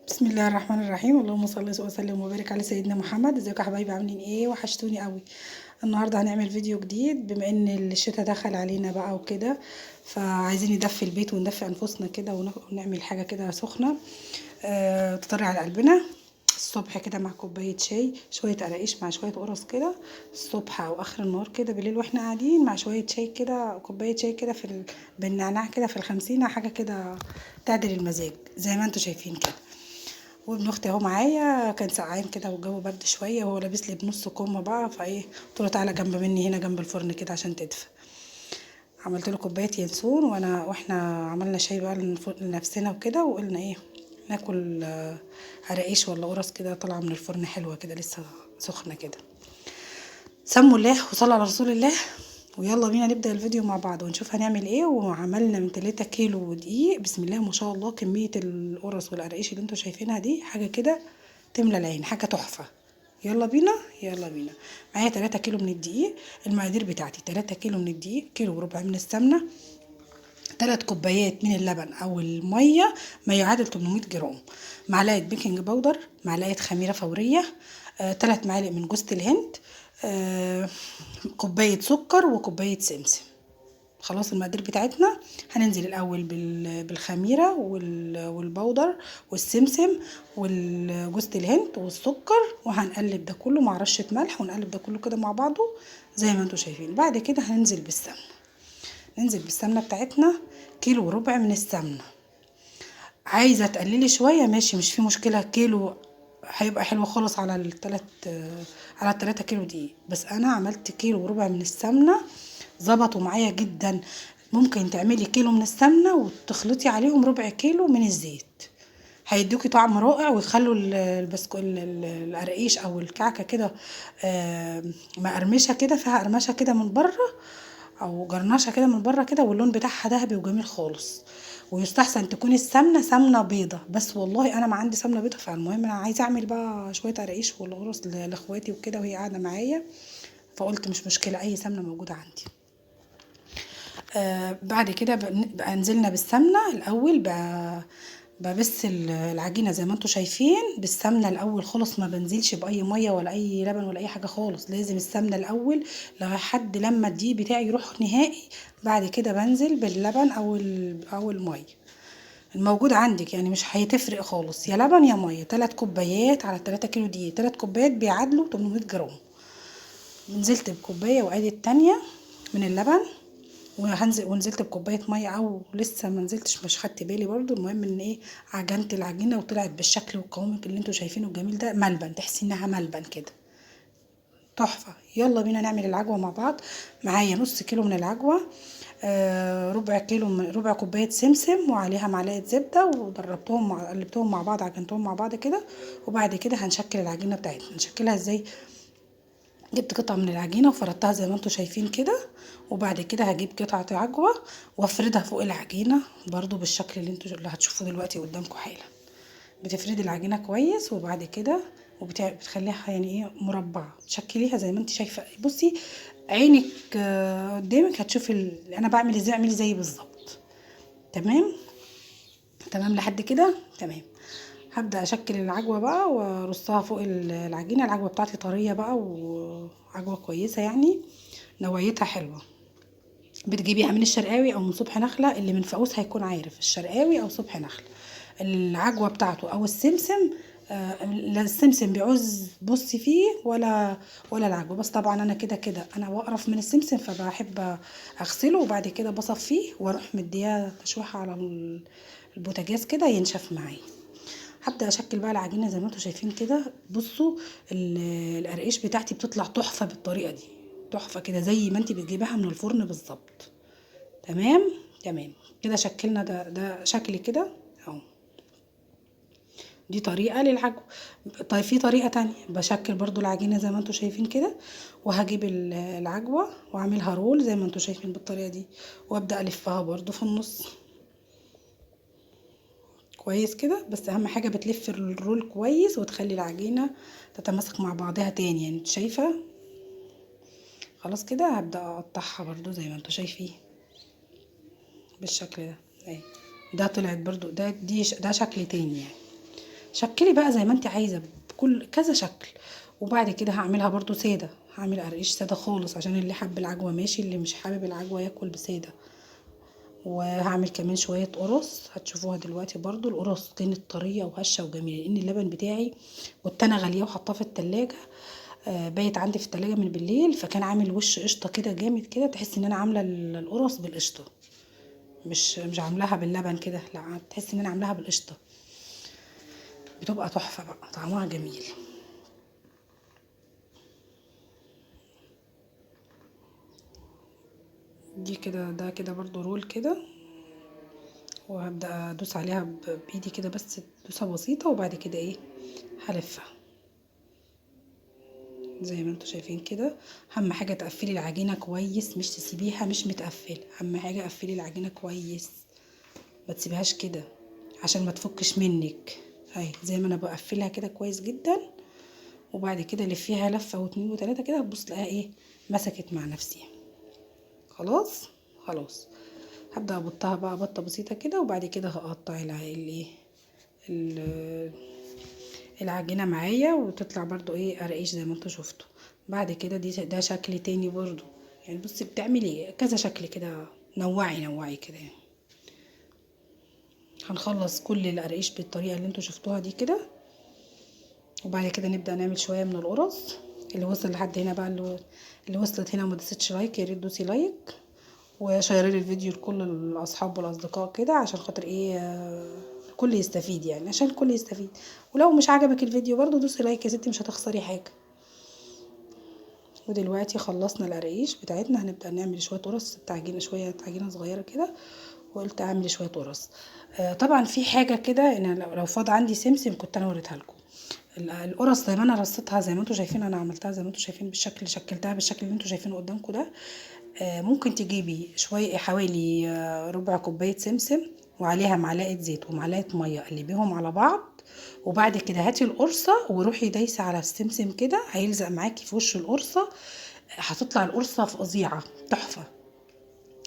بسم الله الرحمن الرحيم. اللهم صل وسلم وبارك على سيدنا محمد. ازيكم يا حبايبي، عاملين ايه؟ وحشتوني قوي. النهارده هنعمل فيديو جديد بما ان الشتاء دخل علينا بقى وكده، فعايزين ندفي البيت وندفي انفسنا كده ونعمل حاجه كده سخنه تطري على قلبنا الصبح كده، مع كوبايه شاي، شويه قراقيش مع شويه قرص كده الصبح او اخر النهار كده بالليل واحنا قاعدين، مع شويه شاي كده، كوبايه شاي كده بالنعناع كده في الخمسين، حاجه كده تعدل المزاج زي ما انتم شايفين كده. وابن اختي اهو معايا، كان سقعان كده والجو برد شويه وهو لابس لي بنص كم بقى، فايه قلت له تعالى جنب مني هنا جنب الفرن كده عشان تدفى. عملت له كوبايه ينسون واحنا عملنا شاي بقى لنفسنا وكده، وقلنا ايه ناكل قراقيش ولا قرص كده طالعه من الفرن حلوه كده لسه سخنه كده. سموا الله وصلوا على رسول الله، ويلا بينا نبدأ الفيديو مع بعض ونشوف هنعمل ايه. وعملنا من 3 كيلو دقيق، بسم الله ما شاء الله، كمية القرص والقراقيش اللي انتوا شايفينها دي حاجة كده تملى العين، حاجة تحفة. يلا بينا يلا بينا. معايا 3 كيلو من الدقيق. المقادير بتاعتي 3 كيلو من الدقيق، كيلو وربع من السمنة، 3 كوبايات من اللبن او المية ما يعادل 800 جرام، معلقة بيكنج باودر، معلقة خميرة فورية، 3 معالق من جوز الهند، آه، كوباية سكر وكوباية سمسم. خلاص المقادير بتاعتنا. هننزل الاول بالخميره والبودر والسمسم والجوز الهند والسكر، وهنقلب ده كله مع رشه ملح، ونقلب ده كله كده مع بعضه زي ما انتم شايفين. بعد كده هننزل بالسمنه، ننزل بالسمنه بتاعتنا، كيلو وربع من السمنه. عايزه تقللي شويه ماشي، مش في مشكله، كيلو هيبقى حلو خالص على على التلاتة كيلو دقيق، بس انا عملت كيلو وربع من السمنه، ظبطوا معايا جدا. ممكن تعملي كيلو من السمنه وتخلطي عليهم ربع كيلو من الزيت، هيدوكي طعم رائع، ويخلوا القراقيش او الكعكه كده مقرمشه كده، فيها قرمشه كده من بره او جرنشه كده من بره كده، واللون بتاعها ذهبي وجميل خالص. ويستحسن تكون السمنه سمنه بيضه، بس والله انا ما عندي سمنه بيضه، فالمهم انا عايزه اعمل بقى شويه قراقيش والقرص لاخواتي وكده وهي قاعده معايا، فقلت مش مشكله اي سمنه موجوده عندي. بعد كده بقى نزلنا بالسمنه الاول بقى، ببس العجينه زي ما انتم شايفين بالسمنه الاول خالص، ما بنزلش باي ميه ولا اي لبن ولا اي حاجه خالص، لازم السمنه الاول لحد لما الدقيق بتاعي يروح نهائي. بعد كده بنزل باللبن او الميه الموجود عندك، يعني مش هيتفرق خالص، يا لبن يا ميه. 3 كوبايات على 3 كيلو دقيق، 3 كوبايات بيعادلوا 800 جرام. نزلت بكوبايه وادي التانية من اللبن، ونزلت بكوبايه ميه، او لسه ما نزلتش مش خدت بالي برضو. المهم ان ايه، عجنت العجينه وطلعت بالشكل والقوام اللي انتوا شايفينه الجميل ده، ملبن، تحسي انها ملبن كده تحفه. يلا بينا نعمل العجوه مع بعض. معايا نص كيلو من العجوه، ربع كيلو من ربع كوبايه سمسم، وعليها معلقه زبده، وضربتهم قلبتهم مع بعض، عجنتهم مع بعض كده. وبعد كده هنشكل العجينه بتاعتنا. نشكلها ازاي؟ جبت قطعة من العجينة وفردتها زي ما انتوا شايفين كده، وبعد كده هجيب قطعة عجوة وافردها فوق العجينة برضو بالشكل اللي هتشوفوه دلوقتي قدامكم حالا. بتفردي العجينة كويس، وبعد كده بتخليها يعني ايه مربعة، تشكليها زي ما انت شايفة. بصي عينك قدامك هتشوفي انا بعمل ازاي، اعملي زيي بالظبط. تمام تمام لحد كده تمام. هبدأ اشكل العجوة بقى وارصها فوق العجينة. العجوة بتاعتي طرية بقى وعجوة كويسة يعني، نوعيتها حلوة. بتجيبيها من الشرقاوي او من صبح نخلة، اللي من فاقوس هيكون عارف الشرقاوي او صبح نخلة. العجوة بتاعته او السمسم، لا السمسم بيعوز بصي فيه ولا العجوة، بس طبعا انا كده كده انا بقرف من السمسم، فبحب اغسله وبعد كده بصفيه واروح مدياه تشويحة على البوتاجاز كده ينشف معايا. هبدأ اشكل بقى العجينة زي ما انتوا شايفين كده. بصوا القرقيش بتاعتي بتطلع تحفة بالطريقة دي، تحفة كده زي ما انتي بتجيبها من الفرن بالظبط. تمام تمام كده شكلنا ده شكل كده اهو. دي طريقة للعجو. طيب في طريقة تانية، بشكل برضو العجينة زي ما انتوا شايفين كده، وهجيب العجوة واعملها رول زي ما انتوا شايفين بالطريقة دي، وابدأ الفها برضو في النص كويس كده. بس اهم حاجة بتلف الرول كويس وتخلي العجينة تتماسك مع بعضها تاني، يعني انت شايفة. خلاص كده هبدأ اقطعها برضو زي ما انتوا شايفين بالشكل ده اهي. ده طلعت برضو ده شكل تاني يعني. شكلي بقى زي ما انت عايزه بكل كذا شكل. وبعد كده هعملها برضو ساده، هعمل قرقيش ساده خالص عشان اللي حب العجوه ماشي، اللي مش حابب العجوه ياكل بساده. وهعمل كمان شويه قرص هتشوفوها دلوقتي برضو. القرص كانت طريه وهشه وجميله لان اللبن بتاعي كنت انا غاليه وحطاه في التلاجة. بايت عندي في التلاجة من بالليل، فكان عامل وش قشطه كده جامد كده، تحس ان انا عامله القرص بالقشطه، مش عاملاها باللبن كده، لا تحس ان انا عاملاها بالقشطه، بتبقى تحفه بقى طعمها جميل. دي كده ده كده برضو رول كده، وهبدأ ادوس عليها بايدي كده بس دوسة بسيطة، وبعد كده ايه هلفها زي ما انتوا شايفين كده. اهم حاجة تقفلي العجينة كويس، مش تسيبيها مش متقفلة، اهم حاجة قفلي العجينة كويس، ما تسيبهاش كده عشان ما تفكش منك. اهي زي ما انا بقفلها كده كويس جدا، وبعد كده لفيها لفة واتنين وتلاتة كده، هتبص تلاقيها ايه مسكت مع نفسها. خلاص خلاص. هبدأ ابطها بقى بطة بسيطة كده، وبعد كده هقطع ال- العجينة معايا، وتطلع برضو ايه قرقيش زي ما انتوا شفتوا. بعد كده ده شكل تاني برضو، يعني بصي بتعملي كذا شكل كده، نوعي كده يعني. هنخلص كل القرقيش بالطريقة اللي انتوا شفتوها دي كده، وبعد كده نبدأ نعمل شوية من القرص. اللي وصل لحد هنا بقى، اللي وصلت هنا وما دوستش لايك، يا ريت دوسي لايك وشيري الفيديو لكل الاصحاب والاصدقاء كده، عشان خاطر ايه الكل يستفيد، يعني عشان الكل يستفيد. ولو مش عجبك الفيديو برضو دوسي لايك يا ستي، مش هتخسري حاجه. ودلوقتي خلصنا القراقيش بتاعتنا، هنبدا نعمل شويه قرص عجينه، شويه عجينه صغيره كده، وقلت اعمل شويه قرص. طبعا في حاجه كده، ان لو فاض عندي سمسم كنت انا وريتها لكم. القرص زي ما انا رصيتها زي ما انتوا شايفين، انا عملتها زي ما انتوا شايفين بالشكل، شكلتها بالشكل اللي انتوا شايفينه قدامكم ده. ممكن تجيبي شويه حوالي ربع كوبايه سمسم، وعليها معلقه زيت ومعلقه ميه، قلبيهم على بعض. وبعد كده هاتي القرصه وروحي دايسه على السمسم كده، هيلزق معاكي في وش القرصه، هتطلع القرصه فظيعه تحفه،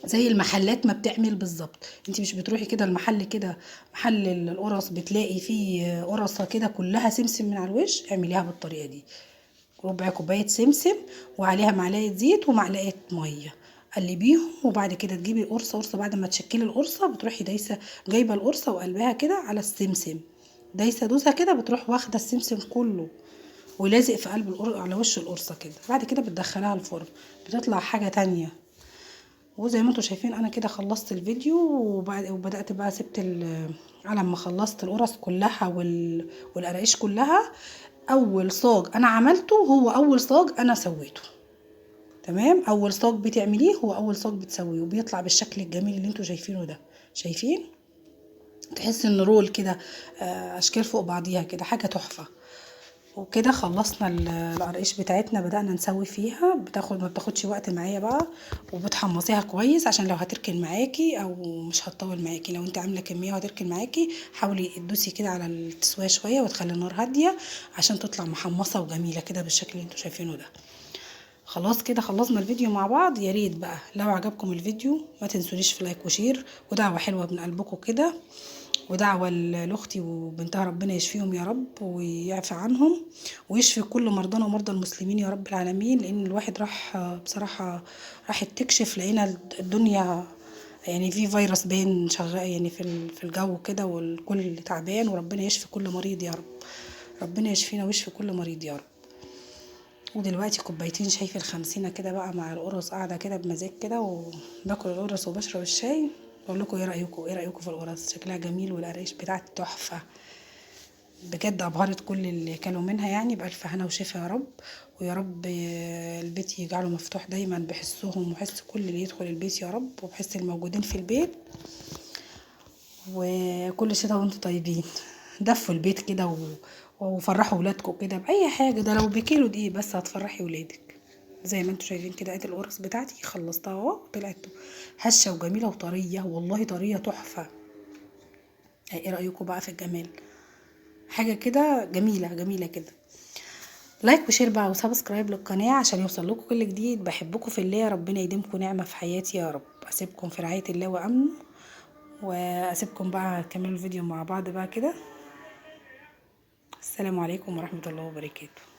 زي المحلات ما بتعمل بالظبط. انت مش بتروحي كده المحل كده، محل القرص بتلاقي فيه قرصه كده كلها سمسم من على الوش، اعمليها بالطريقه دي. ربع كوبايه سمسم وعليها معلقه زيت ومعلقه ميه، قلبيهم. وبعد كده تجيبي قرصه بعد ما تشكلي القرصه، بتروحي دايسه جايبه القرصه وقلبها كده على السمسم، دايسه دوسه كده، بتروح واخده السمسم كله ولازق في قلب على وش القرصه كده. بعد كده بتدخلها الفرن، بتطلع حاجه تانية. وزي ما انتوا شايفين انا كده خلصت الفيديو، وبدأت بقى سبت على ما خلصت القرص كلها والقراقيش كلها. اول صاج انا عملته هو اول صاج انا سويته، تمام. اول صاج بتعمليه هو اول صاج بتسويه، وبيطلع بالشكل الجميل اللي انتوا شايفينه ده. شايفين؟ تحس ان رول كده، اشكال فوق بعضيها كده، حاجه تحفه. وكده خلصنا القرقيش بتاعتنا، بدأنا نسوي فيها. ما بتاخدش وقت معايا بقى، وبتحمصيها كويس عشان لو هتركن معاكي او مش هتطول معاكي. لو انت عامله كميه وهتركن معاكي، حاولي تدوسي كده على التسويه شويه وتخلي النار هاديه عشان تطلع محمصه وجميله كده بالشكل اللي انتوا شايفينه ده. خلاص كده خلصنا الفيديو مع بعض. يا ريت بقى لو عجبكم الفيديو ما تنسونيش في لايك وشير، ودعوه حلوه من قلبكم كده، ودعوة لأختي وبنتها ربنا يشفيهم يا رب ويعفى عنهم، ويشفي كل مرضانا ومرضى المسلمين يا رب العالمين. لأن الواحد راح بصراحة راح تكشف، لقينا الدنيا يعني في فيروس باين شغال يعني في الجو كده، والكل تعبان، وربنا يشفي كل مريض يا رب. ربنا يشفينا ويشفي كل مريض يا رب. ودلوقتي كوبايتين شاي في الخمسينة كده بقى مع القرص، قاعدة كده بمزاج كده، وباكل القرص وبشرب الشاي. اقول لكم ايه رايكم في القرص؟ شكلها جميل، والقرايش بتاعتي تحفه بجد، ابهرت كل اللي كانوا منها يعني. بالف هنا وشفا يا رب. ويا رب البيت يجعله مفتوح دايما بحسهم وحس كل اللي يدخل البيت يا رب، وبحس الموجودين في البيت. وكل شتاء وانتم طيبين. دفوا البيت كده وفرحوا ولادكم كده باي حاجه، ده لو بكيلو دقيق بس هتفرحي ولادك. زي ما انتم شايفين كده، ادي القرص بتاعتي خلصتها اهو، طلعت هشه وجميله وطريه، والله طريه تحفه. ايه رايكم بقى في الجمال؟ حاجه كده جميله جميله كده. لايك وشير بقى وسبسكرايب للقناه عشان يوصل لكم كل جديد. بحبكم في الله، ربنا يديمكم نعمه في حياتي يا رب. اسيبكم في رعايه الله وامنه، واسيبكم بقى كملوا الفيديو مع بعض بقى كده. السلام عليكم ورحمة الله وبركاته.